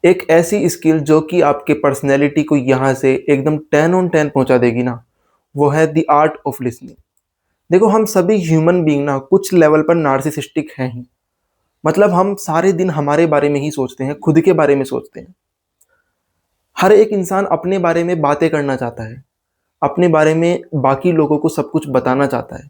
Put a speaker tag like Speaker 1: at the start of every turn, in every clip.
Speaker 1: एक ऐसी स्किल जो कि आपके पर्सनैलिटी को यहाँ से एकदम 10 ऑन 10 पहुँचा देगी ना, वो है द आर्ट ऑफ लिसनिंग। देखो, हम सभी ह्यूमन बीइंग ना कुछ लेवल पर नार्सिसिस्टिक हैं ही। मतलब हम सारे दिन हमारे बारे में ही सोचते हैं, खुद के बारे में सोचते हैं। हर एक इंसान अपने बारे में बातें करना चाहता है, अपने बारे में बाकी लोगों को सब कुछ बताना चाहता है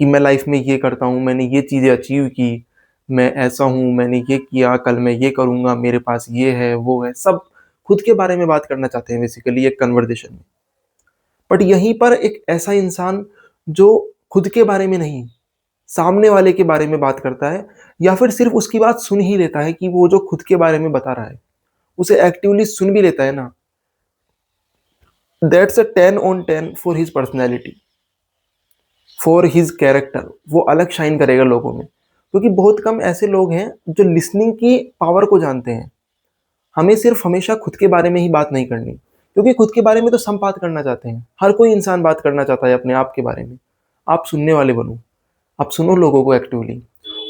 Speaker 1: कि मैं लाइफ में ये करता हूँ, मैंने ये चीज़ें अचीव की, मैं ऐसा हूँ, मैंने ये किया, कल मैं ये करूँगा, मेरे पास ये है, वो है, सब खुद के बारे में बात करना चाहते हैं बेसिकली एक कन्वर्सेशन में। बट यहीं पर एक ऐसा इंसान जो खुद के बारे में नहीं, सामने वाले के बारे में बात करता है, या फिर सिर्फ उसकी बात सुन ही लेता है कि वो जो खुद के बारे में बता रहा है, उसे एक्टिवली सुन भी लेता है ना, that's a 10 on 10 for his personality, for his character. वो अलग शाइन करेगा लोगों में, क्योंकि बहुत कम ऐसे लोग हैं जो लिसनिंग की पावर को जानते हैं। हमें सिर्फ हमेशा खुद के बारे में ही बात नहीं करनी, क्योंकि खुद के बारे में तो सब बात करना चाहते हैं, हर कोई इंसान बात करना चाहता है अपने आप के बारे में। आप सुनने वाले बनो, आप सुनो लोगों को एक्टिवली,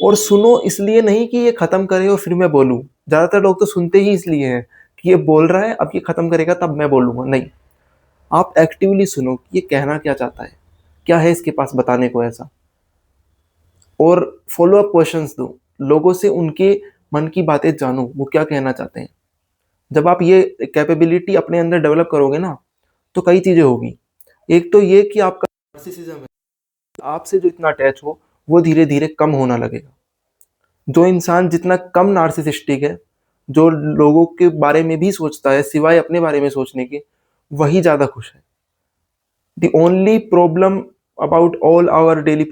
Speaker 1: और सुनो इसलिए नहीं कि ये ख़त्म करे और फिर मैं बोलूँ। ज़्यादातर लोग तो सुनते ही इसलिए हैं कि ये बोल रहा है, अब ये ख़त्म करेगा तब मैं बोलूँगा। नहीं, आप एक्टिवली सुनो कि ये कहना क्या चाहता है, क्या है इसके पास बताने को ऐसा, और फॉलो अप क्वेश्चंस दो, लोगों से उनके मन की बातें जानो, वो क्या कहना चाहते हैं। जब आप ये कैपेबिलिटी अपने अंदर डेवलप करोगे ना, तो कई चीज़ें होगी। एक तो ये कि आपका नार्सिसिज्म है, आपसे जो इतना अटैच हो, वो धीरे धीरे कम होना लगेगा। जो इंसान जितना कम नार्सिसिस्टिक है, जो लोगों के बारे में भी सोचता है सिवाय अपने बारे में सोचने के, वही ज़्यादा खुश है। The only problem about all our daily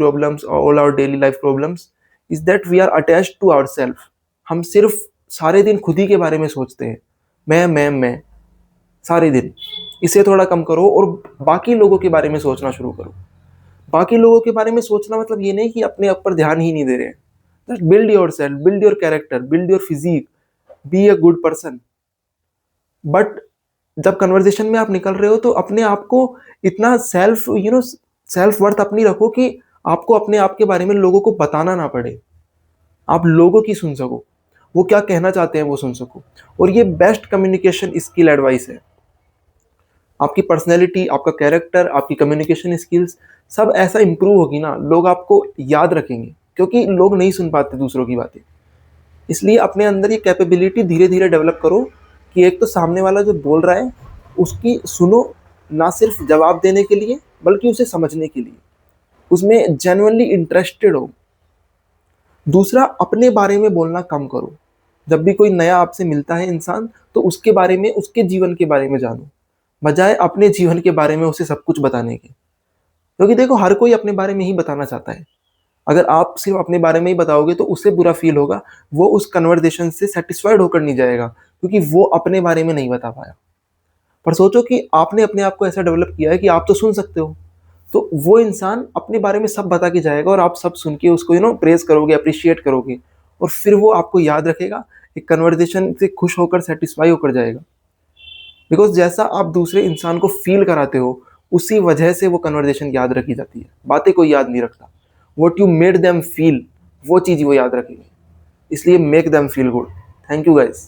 Speaker 1: life problems is that we are attached to ourselves. हम सिर्फ सारे दिन खुद ही के बारे में सोचते हैं, मैं सारे दिन। इसे थोड़ा कम करो और बाकी लोगों के बारे में सोचना शुरू करो। बाकी लोगों के बारे में सोचना मतलब ये नहीं कि अपने आप पर ध्यान ही नहीं दे रहे हैं। Just build yourself, build your character, build your physique, be a good person. But जब कन्वर्सेशन में आप निकल रहे हो तो अपने आप को इतना सेल्फ वर्थ अपनी रखो कि आपको अपने आप के बारे में लोगों को बताना ना पड़े। आप लोगों की सुन सको, वो क्या कहना चाहते हैं वो सुन सको। और ये बेस्ट कम्युनिकेशन स्किल एडवाइस है। आपकी पर्सनैलिटी, आपका कैरेक्टर, आपकी कम्युनिकेशन स्किल्स सब ऐसा इंप्रूव होगी ना, लोग आपको याद रखेंगे, क्योंकि लोग नहीं सुन पाते दूसरों की बातें। इसलिए अपने अंदर ये कैपेबिलिटी धीरे धीरे डेवलप करो कि एक तो सामने वाला जो बोल रहा है उसकी सुनो, ना सिर्फ जवाब देने के लिए बल्कि उसे समझने के लिए, उसमें जेन्युइनली इंटरेस्टेड हो। दूसरा, अपने बारे में बोलना कम करो। जब भी कोई नया आपसे मिलता है इंसान, तो उसके बारे में, उसके जीवन के बारे में जानो, बजाय अपने जीवन के बारे में उसे सब कुछ बताने के। क्योंकि देखो, हर कोई अपने बारे में ही बताना चाहता है। अगर आप सिर्फ अपने बारे में ही बताओगे तो उसे बुरा फील होगा, वो उस कन्वर्सेशन से सेटिस्फाइड होकर नहीं जाएगा, क्योंकि वो अपने बारे में नहीं बता पाया। पर सोचो कि आपने अपने आप को ऐसा डेवलप किया है कि आप तो सुन सकते हो, तो वो इंसान अपने बारे में सब बता के जाएगा और आप सब सुन के उसको प्रेज़ करोगे, एप्रिशिएट करोगे, और फिर वो आपको याद रखेगा, एक कन्वर्सेशन से खुश होकर, सैटिस्फाई होकर जाएगा। बिकॉज़ जैसा आप दूसरे इंसान को फ़ील कराते हो, उसी वजह से वो कन्वर्सेशन याद रखी जाती है। बातें कोई याद नहीं रखता। What you made them feel, वो चीज़ वो याद रखेंगे। इसलिए make them feel good. Thank you guys.